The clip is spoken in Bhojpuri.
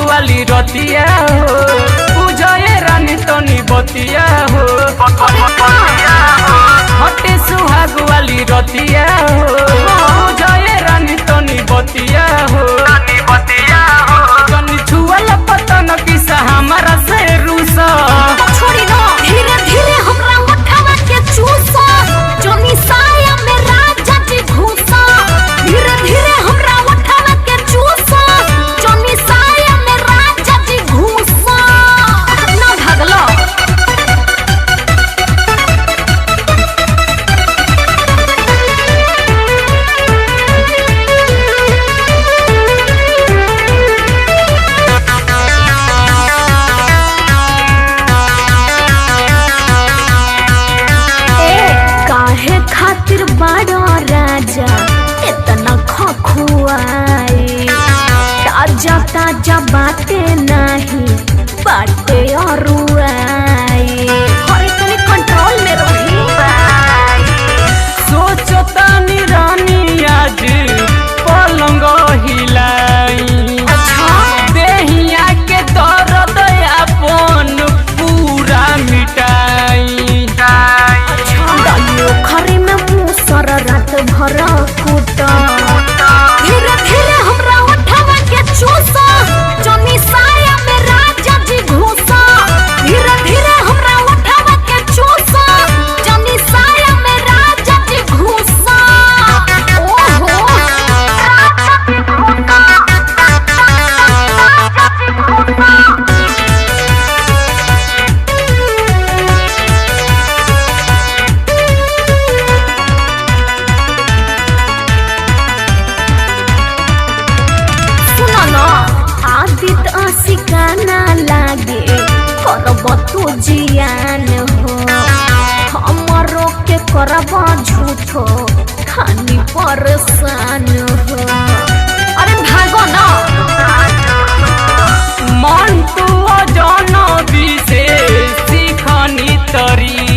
वाली रतिया हो पूजए रानी तनी बतिया हो हटे सुहाग वाली रतिया हो पूजए रानी तनी बतिया हो तनी छुअल पतन किसा हमारा से रूसा छोड़ी ना धीरे धीरे हमरा उठावा के चूसा जोनी साया में राजा जी घुसा धीरे धीरे हमरा उठावा के चूसा जोनी साया में राजा जी घुसा ना भागलो काहे खातिर बड़ा राजा इतना खखुआई ताजा ताजा बाटे नहीं बाटे अरुआई हरे तनी कंट्रोल में रही सोचो तानी रानी आज पलंग हिलाई देहिया के दर्द अपन पूरा मिटाई खरी में मुसर रात भर कूटा धीरे धीरे हमरा उठावा के चूसा जोनी साया में राजा जी घुसा धीरे धीरे हमरा उठावा के चूसा जोनी साया में राजा जी घुसा ओहो राजा जी घुसा राजा जी घुसा आदित आशिकाना लागे करब तू जियान हो हमरो के करब झूठो खानी परेशान हो अरे भागो ना मन तू जनबी से सीखनी तरी